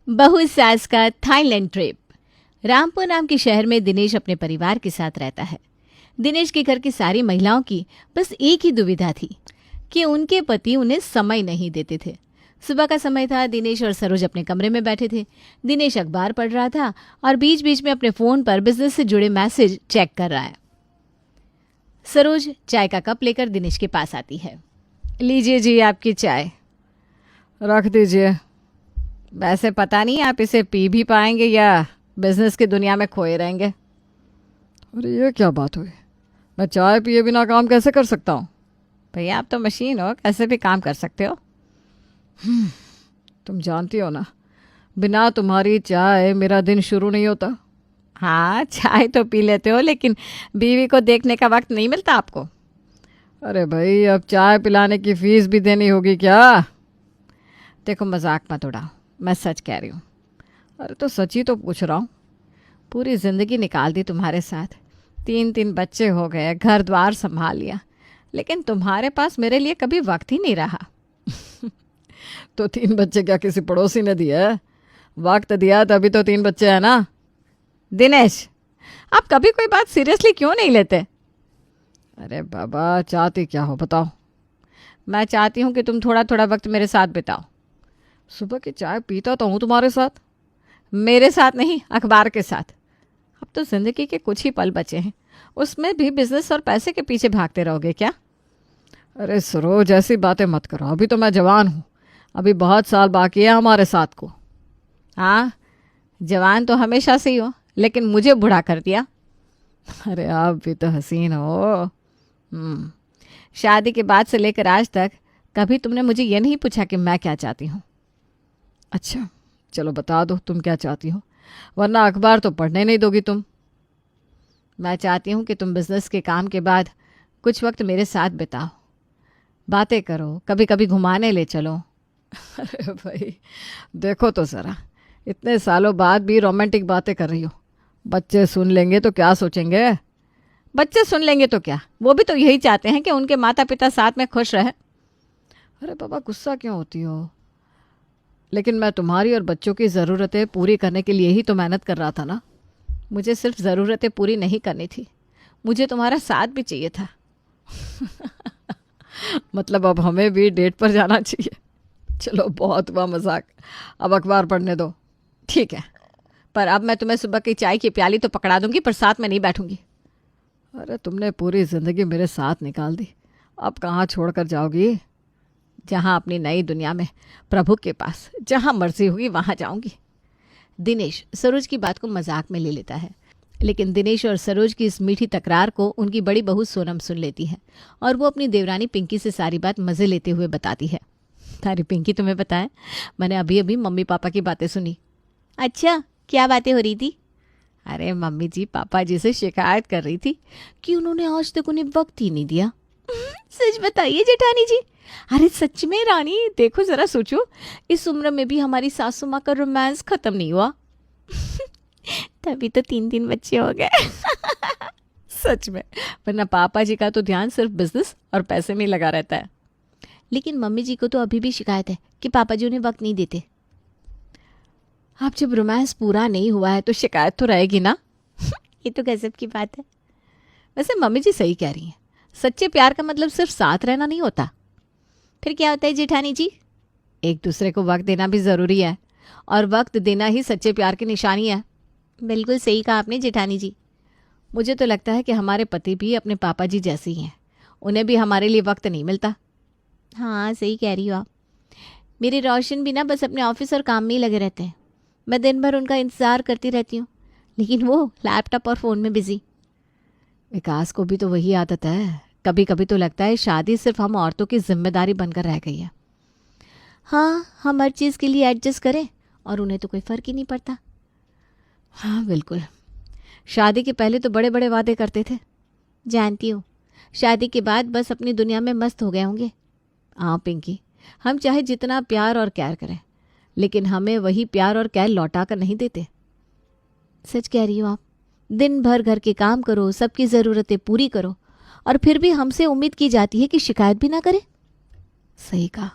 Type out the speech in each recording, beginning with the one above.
बहू सास का थाईलैंड ट्रिप। रामपुर नाम के शहर में दिनेश अपने परिवार के साथ रहता है। दिनेश के घर की सारी महिलाओं की बस एक ही दुविधा थी कि उनके पति उन्हें समय नहीं देते थे। सुबह का समय था। दिनेश और सरोज अपने कमरे में बैठे थे। दिनेश अखबार पढ़ रहा था और बीच बीच में अपने फ़ोन पर बिजनेस से जुड़े मैसेज चेक कर रहा है। सरोज चाय का कप लेकर दिनेश के पास आती है। लीजिए जी आपकी चाय। रख दीजिए। वैसे पता नहीं आप इसे पी भी पाएंगे या बिजनेस की दुनिया में खोए रहेंगे। अरे ये क्या बात हुई? मैं चाय पिए बिना काम कैसे कर सकता हूँ? भैया आप तो मशीन हो, कैसे भी काम कर सकते हो। तुम जानती हो ना, बिना तुम्हारी चाय मेरा दिन शुरू नहीं होता। हाँ चाय तो पी लेते हो, लेकिन बीवी को देखने का वक्त नहीं मिलता आपको। अरे भाई, अब चाय पिलाने की फीस भी देनी होगी क्या? देखो मजाक मत उड़ाओ, मैं सच कह रही हूँ। अरे तो सच ही तो पूछ रहा हूँ। पूरी ज़िंदगी निकाल दी तुम्हारे साथ, 3 बच्चे हो गए, घर द्वार संभाल लिया, लेकिन तुम्हारे पास मेरे लिए कभी वक्त ही नहीं रहा। तो 3 बच्चे क्या किसी पड़ोसी ने दिया है? वक्त दिया तभी तो 3 बच्चे हैं ना। दिनेश, आप कभी कोई बात सीरियसली क्यों नहीं लेते? अरे बाबा, चाहती क्या हो बताओ? मैं चाहती हूँ कि तुम थोड़ा थोड़ा वक्त मेरे साथ बिताओ। सुबह की चाय पीता तो हूँ तुम्हारे साथ। मेरे साथ नहीं, अखबार के साथ। अब तो ज़िंदगी के कुछ ही पल बचे हैं, उसमें भी बिजनेस और पैसे के पीछे भागते रहोगे क्या? अरे सरोज, ऐसी बातें मत करो। अभी तो मैं जवान हूँ, अभी बहुत साल बाकी है हमारे साथ को। हाँ, जवान तो हमेशा से ही हो, लेकिन मुझे बूढ़ा कर दिया। अरे आप भी तो हसीन हो। शादी के बाद से लेकर आज तक कभी तुमने मुझे ये नहीं पूछा कि मैं क्या चाहती हूँ। अच्छा चलो बता दो तुम क्या चाहती हो, वरना अखबार तो पढ़ने नहीं दोगी तुम। मैं चाहती हूँ कि तुम बिजनेस के काम के बाद कुछ वक्त मेरे साथ बिताओ, बातें करो, कभी कभी घुमाने ले चलो। अरे भाई देखो तो ज़रा, इतने सालों बाद भी रोमांटिक बातें कर रही हो। बच्चे सुन लेंगे तो क्या सोचेंगे? बच्चे सुन लेंगे तो क्या, वो भी तो यही चाहते हैं कि उनके माता पिता साथ में खुश रहे। अरे बाबा, गुस्सा क्यों होती हो? लेकिन मैं तुम्हारी और बच्चों की ज़रूरतें पूरी करने के लिए ही तो मेहनत कर रहा था ना। मुझे सिर्फ ज़रूरतें पूरी नहीं करनी थी, मुझे तुम्हारा साथ भी चाहिए था। मतलब अब हमें भी डेट पर जाना चाहिए? चलो बहुत हुआ मजाक, अब अखबार पढ़ने दो। ठीक है, पर अब मैं तुम्हें सुबह की चाय की प्याली तो पकड़ा दूंगी, पर साथ में नहीं बैठूंगी। अरे तुमने पूरी ज़िंदगी मेरे साथ निकाल दी, अब कहाँ छोड़ कर जाओगी? जहाँ अपनी नई दुनिया में, प्रभु के पास, जहाँ मर्जी होगी वहाँ जाऊंगी। दिनेश सरोज की बात को मजाक में ले लेता है, लेकिन दिनेश और सरोज की इस मीठी तकरार को उनकी बड़ी बहू सोनम सुन लेती है और वो अपनी देवरानी पिंकी से सारी बात मज़े लेते हुए बताती है। अरे पिंकी, तुम्हें पता है, मैंने अभी अभी मम्मी पापा की बातें सुनी। अच्छा, क्या बातें हो रही थी? अरे मम्मी जी पापा जी से शिकायत कर रही थी कि उन्होंने आज तक उन्हें वक्त ही नहीं दिया। सच बताइए जेठानी जी। अरे सच में रानी, देखो जरा सोचो, इस उम्र में भी हमारी सासू माँ का रोमांस खत्म नहीं हुआ। तभी तो 3 बच्चे हो गए। सच में, वरना पापा जी का तो ध्यान सिर्फ बिजनेस और पैसे में लगा रहता है। लेकिन मम्मी जी को तो अभी भी शिकायत है कि पापा जी उन्हें वक्त नहीं देते। अब जब रोमांस पूरा नहीं हुआ है तो शिकायत तो रहेगी ना। ये तो गजब की बात है। वैसे मम्मी जी सही कह रही हैं, सच्चे प्यार का मतलब सिर्फ साथ रहना नहीं होता। फिर क्या होता है जेठानी जी? एक दूसरे को वक्त देना भी ज़रूरी है, और वक्त देना ही सच्चे प्यार की निशानी है। बिल्कुल सही कहा आपने जेठानी जी। मुझे तो लगता है कि हमारे पति भी अपने पापा जी जैसे ही हैं, उन्हें भी हमारे लिए वक्त नहीं मिलता। हाँ सही कह रही हो आप। मेरे रोशन भी ना बस अपने ऑफिस और काम में ही लगे रहते हैं। मैं दिन भर उनका इंतज़ार करती रहती हूँ, लेकिन वो लैपटॉप और फ़ोन में बिज़ी। विकास को भी तो वही आदत है। कभी कभी तो लगता है शादी सिर्फ हम औरतों की जिम्मेदारी बनकर रह गई है। हाँ, हम हर चीज़ के लिए एडजस्ट करें और उन्हें तो कोई फ़र्क ही नहीं पड़ता। हाँ बिल्कुल, शादी के पहले तो बड़े बड़े वादे करते थे, जानती हो। शादी के बाद बस अपनी दुनिया में मस्त हो गए होंगे। हाँ पिंकी, हम चाहे जितना प्यार और कैर करें, लेकिन हमें वही प्यार और कैर लौटा कर नहीं देते। सच कह रही हो आप। दिन भर घर के काम करो, सबकी ज़रूरतें पूरी करो, और फिर भी हमसे उम्मीद की जाती है कि शिकायत भी ना करें। सही कहा,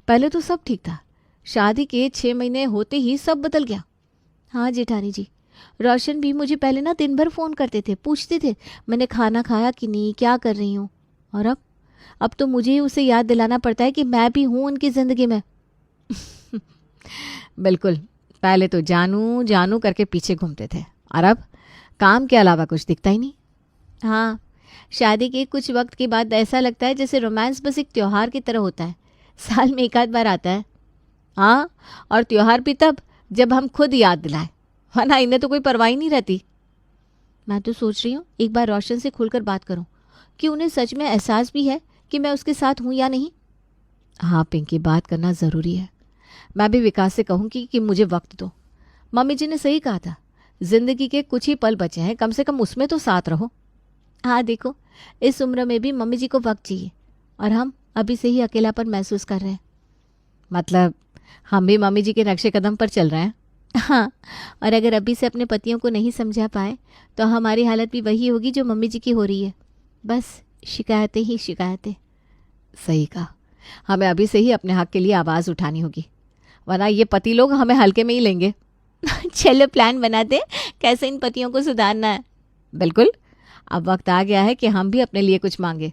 पहले तो सब ठीक था, शादी के 6 महीने होते ही सब बदल गया। हाँ जेठानी जी, रोशन भी मुझे पहले ना दिन भर फ़ोन करते थे, पूछते थे मैंने खाना खाया कि नहीं, क्या कर रही हूँ। और अब तो मुझे ही उसे याद दिलाना पड़ता है कि मैं भी हूँ उनकी ज़िंदगी में। बिल्कुल, पहले तो जानू जानू करके पीछे घूमते थे, और अब काम के अलावा कुछ दिखता ही नहीं। हाँ, शादी के कुछ वक्त के बाद ऐसा लगता है जैसे रोमांस बस एक त्यौहार की तरह होता है, साल में एक आध बार आता है। हाँ, और त्यौहार भी तब जब हम खुद याद दिलाएं, वरना इन्हें तो कोई परवाह ही नहीं रहती। मैं तो सोच रही हूँ एक बार रोशन से खुलकर बात करूँ कि उन्हें सच में एहसास भी है कि मैं उसके साथ हूँ या नहीं। हाँ पिंकी, बात करना ज़रूरी है। मैं भी विकास से कहूँगी कि मुझे वक्त दो। मम्मी जी ने सही कहा था, ज़िंदगी के कुछ ही पल बचे हैं, कम से कम उसमें तो साथ रहो। हाँ देखो, इस उम्र में भी मम्मी जी को वक्त चाहिए, और हम अभी से ही अकेलापन महसूस कर रहे हैं। मतलब हम भी मम्मी जी के नक्शे कदम पर चल रहे हैं। हाँ, और अगर अभी से अपने पतियों को नहीं समझा पाए तो हमारी हालत भी वही होगी जो मम्मी जी की हो रही है, बस शिकायतें ही शिकायतें। सही कहा, हमें अभी से ही अपने हक के लिए आवाज़ उठानी होगी, वरना ये पति लोग हमें हल्के में ही लेंगे। चलो प्लान बनाते कैसे इन पतियों को सुधारना है। बिल्कुल, अब वक्त आ गया है कि हम भी अपने लिए कुछ मांगे।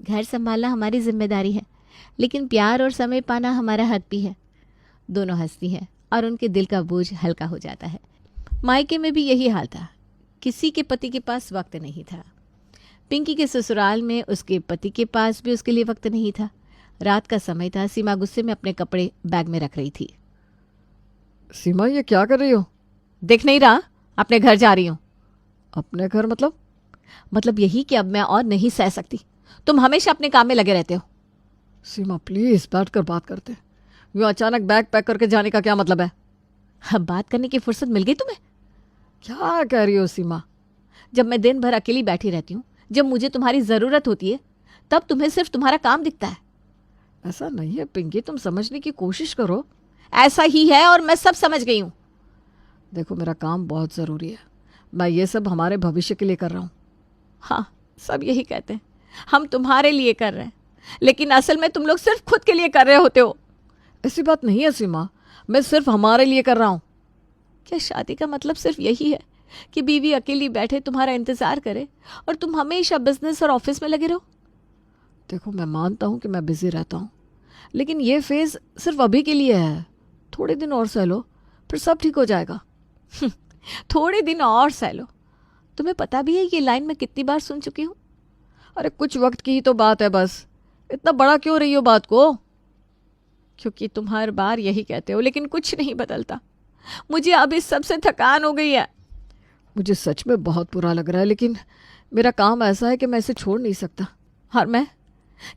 घर संभालना हमारी जिम्मेदारी है, लेकिन प्यार और समय पाना हमारा हक भी है। दोनों हंसती हैं और उनके दिल का बोझ हल्का हो जाता है। मायके में भी यही हाल था, किसी के पति के पास वक्त नहीं था। पिंकी के ससुराल में उसके पति के पास भी उसके लिए वक्त नहीं था। रात का समय था, सीमा गुस्से में अपने कपड़े बैग में रख रही थी। सीमा, ये क्या कर रही हो? दिख नहीं रहा? अपने घर जा रही हूँ। अपने घर मतलब? मतलब यही कि अब मैं और नहीं सह सकती, तुम हमेशा अपने काम में लगे रहते हो। सीमा प्लीज, बैठ कर बात करते। यूँ अचानक बैग पैक करके जाने का क्या मतलब है? अब बात करने की फुर्सत मिल गई तुम्हें? क्या कह रही हो सीमा? जब मैं दिन भर अकेली बैठी रहती हूँ, जब मुझे तुम्हारी ज़रूरत होती है, तब तुम्हें सिर्फ तुम्हारा काम दिखता है। ऐसा नहीं है पिंकी, तुम समझने की कोशिश करो। ऐसा ही है और मैं सब समझ गई हूँ। देखो, मेरा काम बहुत ज़रूरी है, मैं ये सब हमारे भविष्य के लिए कर रहा हूँ। हाँ, सब यही कहते हैं, हम तुम्हारे लिए कर रहे हैं, लेकिन असल में तुम लोग सिर्फ खुद के लिए कर रहे होते हो। ऐसी बात नहीं है सीमा, मैं सिर्फ हमारे लिए कर रहा हूँ। क्या शादी का मतलब सिर्फ यही है कि बीवी अकेली बैठे तुम्हारा इंतज़ार करे और तुम हमेशा बिजनेस और ऑफिस में लगे रहो? देखो, मैं मानता हूँ कि मैं बिजी रहता हूँ, लेकिन ये फेज़ सिर्फ अभी के लिए है। थोड़े दिन और सह लो, फिर सब ठीक हो जाएगा। थोड़े दिन और सह लो? तुम्हें पता भी है ये लाइन मैं कितनी बार सुन चुकी हूँ? अरे कुछ वक्त की ही तो बात है, बस इतना बड़ा क्यों रही हो बात को? क्योंकि तुम हर बार यही कहते हो, लेकिन कुछ नहीं बदलता। मुझे अब इस सब से थकान हो गई है। मुझे सच में बहुत बुरा लग रहा है, लेकिन मेरा काम ऐसा है कि मैं इसे छोड़ नहीं सकता। और मैं,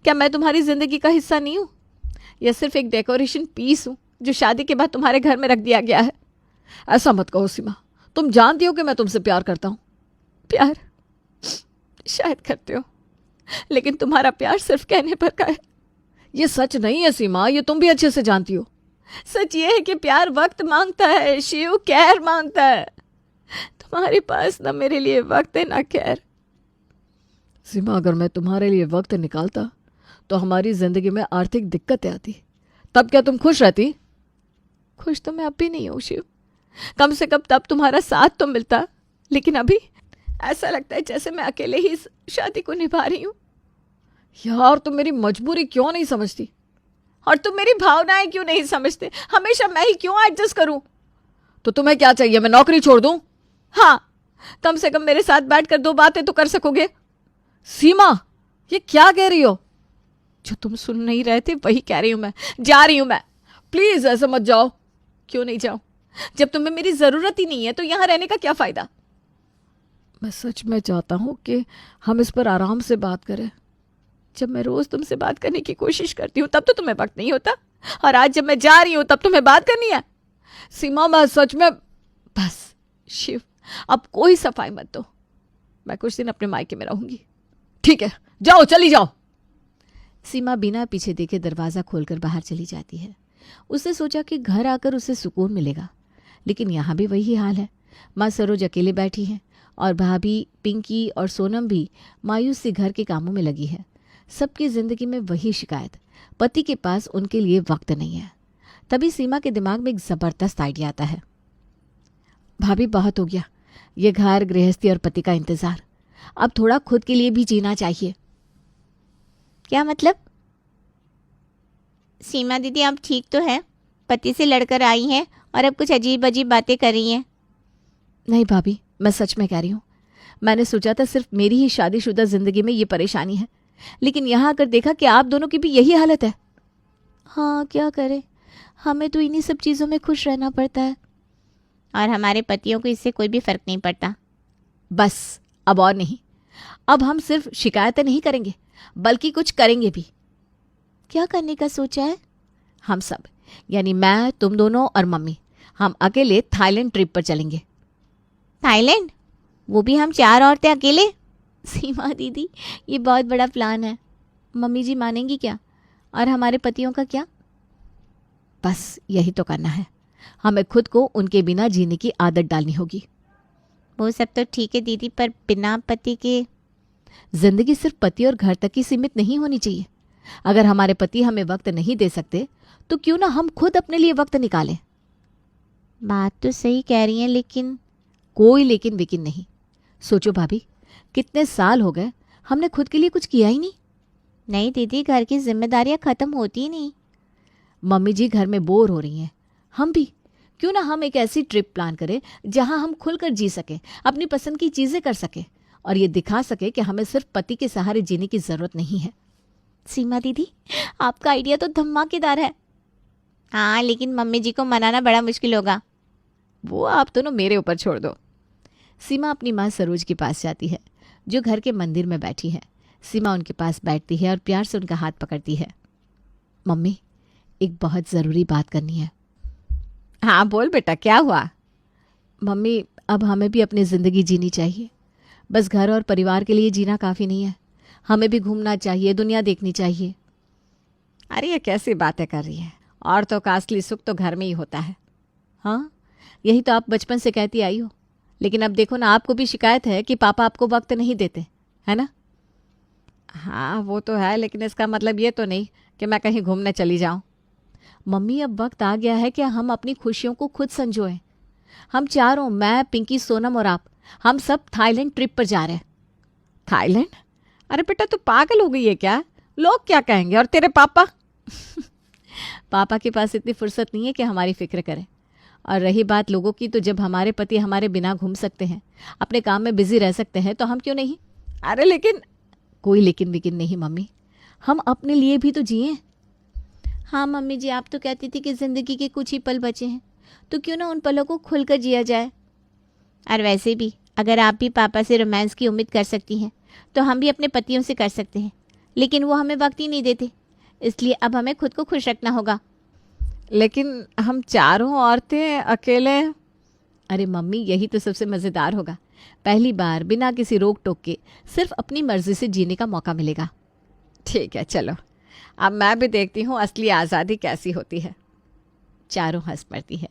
क्या मैं तुम्हारी ज़िंदगी का हिस्सा नहीं हूँ, या सिर्फ एक डेकोरेशन पीस हूँ जो शादी के बाद तुम्हारे घर में रख दिया गया है? ऐसा मत कहो सीमा, तुम जानती हो कि मैं तुमसे प्यार करता हूँ। प्यार शायद करते हो, लेकिन तुम्हारा प्यार सिर्फ कहने पर का है। ये सच नहीं है सीमा, ये तुम भी अच्छे से जानती हो। सच ये है कि प्यार वक्त मांगता है शिव, केयर मांगता है। तुम्हारे पास ना मेरे लिए वक्त है ना केयर। सीमा, अगर मैं तुम्हारे लिए वक्त निकालता तो हमारी जिंदगी में आर्थिक दिक्कतें आती, तब क्या तुम खुश रहती? खुश तो मैं अब भी नहीं हूँ शिव, कम से कम तब तुम्हारा साथ तो मिलता, लेकिन अभी ऐसा लगता है जैसे मैं अकेले ही इस शादी को निभा रही हूँ। यार, तुम मेरी मजबूरी क्यों नहीं समझती? और तुम मेरी भावनाएं क्यों नहीं समझते? हमेशा मैं ही क्यों एडजस्ट करूं? तो तुम्हें क्या चाहिए, मैं नौकरी छोड़ दूं? हाँ, कम से कम मेरे साथ बैठकर 2 बातें तो कर सकोगे। सीमा, ये क्या कह रही हो? जो तुम सुन नहीं रहे थे वही कह रही हूं मैं। जा रही हूं मैं। प्लीज ऐसे मत जाओ। क्यों नहीं जाऊं? जब तुम्हें मेरी जरूरत ही नहीं है तो यहां रहने का क्या फायदा? मैं सच में चाहता हूं कि हम इस पर आराम से बात करें। जब मैं रोज तुमसे बात करने की कोशिश करती हूँ तब तो तुम्हें वक्त नहीं होता, और आज जब मैं जा रही हूं तब तुम्हें बात करनी है। सीमा, मैं सच में... बस शिव, अब कोई सफाई मत दो। मैं कुछ दिन अपने मायके में रहूंगी। ठीक है, जाओ, चली जाओ। सीमा बिना पीछे देखे दरवाज़ा खोलकर बाहर चली जाती है। उसने सोचा कि घर आकर उसे सुकून मिलेगा, लेकिन यहाँ भी वही हाल है। माँ सरोज अकेले बैठी हैं और भाभी पिंकी और सोनम भी मायूस से घर के कामों में लगी है। सबकी ज़िंदगी में वही शिकायत, पति के पास उनके लिए वक्त नहीं है। तभी सीमा के दिमाग में एक ज़बरदस्त आइडिया आता है। भाभी बहुत हो गया ये घर गृहस्थी और पति का इंतज़ार, अब थोड़ा खुद के लिए भी जीना चाहिए। क्या मतलब? सीमा दीदी आप ठीक तो है? पति से लड़कर आई हैं और अब कुछ अजीब अजीब बातें कर रही हैं। नहीं भाभी, मैं सच में कह रही हूँ। मैंने सोचा था सिर्फ मेरी ही शादीशुदा जिंदगी में ये परेशानी है, लेकिन यहाँ आकर देखा कि आप दोनों की भी यही हालत है। हाँ क्या करें, हमें तो इन्हीं सब चीज़ों में खुश रहना पड़ता है। और हमारे पतियों को इससे कोई भी फर्क नहीं पड़ता। बस अब और नहीं, अब हम सिर्फ शिकायतें नहीं करेंगे बल्कि कुछ करेंगे भी। क्या करने का सोचा है? हम सब, यानी मैं, तुम दोनों और मम्मी, हम अकेले थाईलैंड ट्रिप पर चलेंगे। थाईलैंड? वो भी हम 4 औरतें अकेले? सीमा दीदी ये बहुत बड़ा प्लान है। मम्मी जी मानेंगी क्या? और हमारे पतियों का क्या? बस यही तो करना है, हमें खुद को उनके बिना जीने की आदत डालनी होगी। वो सब तो ठीक है दीदी, पर बिना पति के? जिंदगी सिर्फ पति और घर तक ही सीमित नहीं होनी चाहिए। अगर हमारे पति हमें वक्त नहीं दे सकते तो क्यों ना हम खुद अपने लिए वक्त निकालें। बात तो सही कह रही हैं, लेकिन कोई लेकिन विकिन नहीं। सोचो भाभी, कितने साल हो गए हमने खुद के लिए कुछ किया ही नहीं। नहीं दीदी, घर की जिम्मेदारियां खत्म होती ही नहीं। मम्मी जी घर में बोर हो रही हैं, हम भी। क्यों ना हम एक ऐसी ट्रिप प्लान करें जहां हम खुलकर जी सकें, अपनी पसंद की चीजें कर सकें और ये दिखा सके कि हमें सिर्फ पति के सहारे जीने की जरूरत नहीं है। सीमा दीदी आपका आइडिया तो धमाकेदार है। हाँ, लेकिन मम्मी जी को मनाना बड़ा मुश्किल होगा। वो आप दोनों मेरे ऊपर छोड़ दो। सीमा अपनी माँ सरोज के पास जाती है, जो घर के मंदिर में बैठी है। सीमा उनके पास बैठती है और प्यार से उनका हाथ पकड़ती है। मम्मी, एक बहुत ज़रूरी बात करनी है। हाँ बोल बेटा, क्या हुआ? मम्मी, अब हमें भी अपनी ज़िंदगी जीनी चाहिए। बस घर और परिवार के लिए जीना काफ़ी नहीं है, हमें भी घूमना चाहिए, दुनिया देखनी चाहिए। अरे ये कैसी बातें कर रही है, औरतों का असली सुख तो घर में ही होता है। हाँ, यही तो आप बचपन से कहती आई हो, लेकिन अब देखो ना, आपको भी शिकायत है कि पापा आपको वक्त नहीं देते, है ना? हाँ वो तो है, लेकिन इसका मतलब ये तो नहीं कि मैं कहीं घूमने चली जाऊं। मम्मी, अब वक्त आ गया है कि हम अपनी खुशियों को खुद संजोएं। हम चारों, मैं, पिंकी, सोनम और आप, हम सब थाईलैंड ट्रिप पर जा रहे हैं। थाईलैंड? अरे बेटा तू पागल हो गई है क्या? लोग क्या कहेंगे? और तेरे पापा? पापा के पास इतनी फुर्सत नहीं है कि हमारी फिक्र करें। और रही बात लोगों की, तो जब हमारे पति हमारे बिना घूम सकते हैं, अपने काम में बिजी रह सकते हैं, तो हम क्यों नहीं? अरे लेकिन, कोई लेकिन विकिन नहीं मम्मी, हम अपने लिए भी तो जिए। हाँ मम्मी जी, आप तो कहती थी कि ज़िंदगी के कुछ ही पल बचे हैं, तो क्यों ना उन पलों को खुलकर जिया जाए। और वैसे भी अगर आप भी पापा से रोमांस की उम्मीद कर सकती हैं, तो हम भी अपने पतियों से कर सकते हैं, लेकिन वो हमें वक्त ही नहीं देते। इसलिए अब हमें खुद को खुश रखना होगा। लेकिन हम चारों औरतें अकेले? अरे मम्मी, यही तो सबसे मज़ेदार होगा। पहली बार बिना किसी रोक टोक के सिर्फ अपनी मर्जी से जीने का मौका मिलेगा। ठीक है चलो, अब मैं भी देखती हूँ असली आज़ादी कैसी होती है। चारों हंस पड़ती है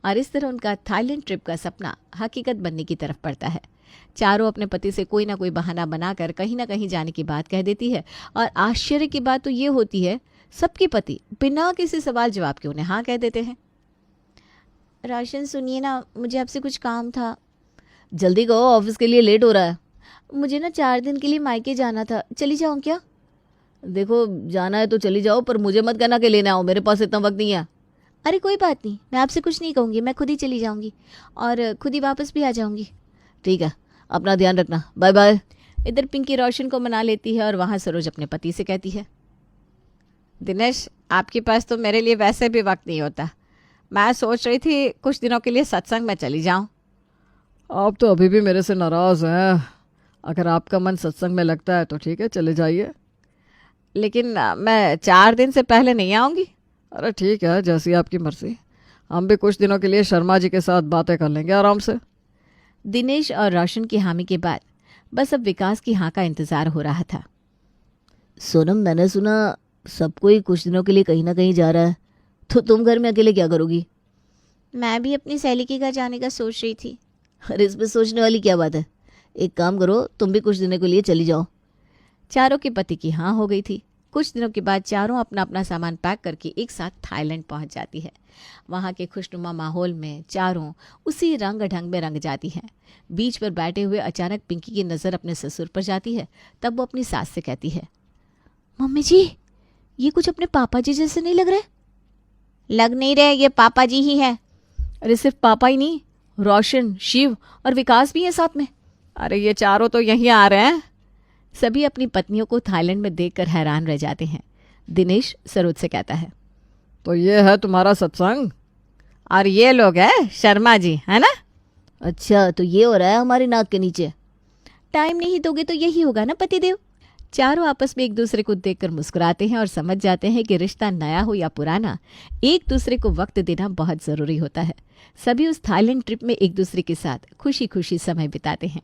और इस तरह उनका थाईलैंड ट्रिप का सपना हकीकत बनने की तरफ बढ़ता है। चारों अपने पति से कोई ना कोई बहाना बनाकर कहीं ना कहीं जाने की बात कह देती है, और आश्चर्य की बात तो ये होती है, सबके पति बिना किसी सवाल जवाब के उन्हें हाँ कह देते हैं। रोशन सुनिए ना, मुझे आपसे कुछ काम था। जल्दी कहो, ऑफिस के लिए लेट हो रहा है। मुझे ना 4 दिन के लिए मायके जाना था, चली जाऊँ क्या? देखो जाना है तो चली जाओ, पर मुझे मत कहना कि लेने आओ, मेरे पास इतना वक्त नहीं है। अरे कोई बात नहीं, मैं आपसे कुछ नहीं कहूँगी, मैं खुद ही चली जाऊँगी और खुद ही वापस भी आ जाऊँगी। ठीक है, अपना ध्यान रखना, बाय बाय। इधर पिंकी रोशन को मना लेती है और वहाँ सरोज अपने पति से कहती है, दिनेश आपके पास तो मेरे लिए वैसे भी वक्त नहीं होता। मैं सोच रही थी कुछ दिनों के लिए सत्संग में चली जाऊं। आप तो अभी भी मेरे से नाराज़ हैं। अगर आपका मन सत्संग में लगता है तो ठीक है, चले जाइए। लेकिन मैं 4 दिन से पहले नहीं आऊँगी। अरे ठीक है, जैसी आपकी मर्ज़ी। हम भी कुछ दिनों के लिए शर्मा जी के साथ बातें कर लेंगे आराम से। दिनेश और रोशन की हामी के बाद बस अब विकास की हाँ का इंतज़ार हो रहा था। सोनम, मैंने सुना सब कोई कुछ दिनों के लिए कहीं ना कहीं जा रहा है, तो तुम घर में अकेले क्या करोगी? मैं भी अपनी सहेली के घर जाने का सोच रही थी। अरे इसमें सोचने वाली क्या बात है? एक काम करो, तुम भी कुछ दिनों के लिए चली जाओ। चारों के पति की हाँ हो गई थी कुछ दिनों के बाद चारों अपना अपना सामान पैक करके एक साथ थाईलैंड पहुंच जाती है। वहां के खुशनुमा माहौल में चारों उसी रंग ढंग में रंग जाती हैं। बीच पर बैठे हुए अचानक पिंकी की नज़र अपने ससुर पर जाती है। तब वो अपनी सास से कहती है, मम्मी जी, ये कुछ अपने पापा जी जैसे नहीं लग रहे? लग नहीं रहे, ये पापा जी ही है। अरे सिर्फ पापा ही नहीं, रोशन, शिव और विकास भी हैं साथ में। अरे ये चारों तो यहीं आ रहे हैं। सभी अपनी पत्नियों को थाईलैंड में देखकर हैरान रह जाते हैं। दिनेश सरोज से कहता है, तो ये है तुम्हारा सत्संग? और ये लोग हैं शर्मा जी, है ना? अच्छा, तो ये हो रहा है हमारी नाक के नीचे। टाइम नहीं दोगे तो यही होगा ना पतिदेव। चारों आपस में एक दूसरे को देखकर मुस्कुराते हैं और समझ जाते हैं कि रिश्ता नया हो या पुराना, एक दूसरे को वक्त देना बहुत ज़रूरी होता है। सभी उस थाईलैंड ट्रिप में एक दूसरे के साथ खुशी खुशी समय बिताते हैं।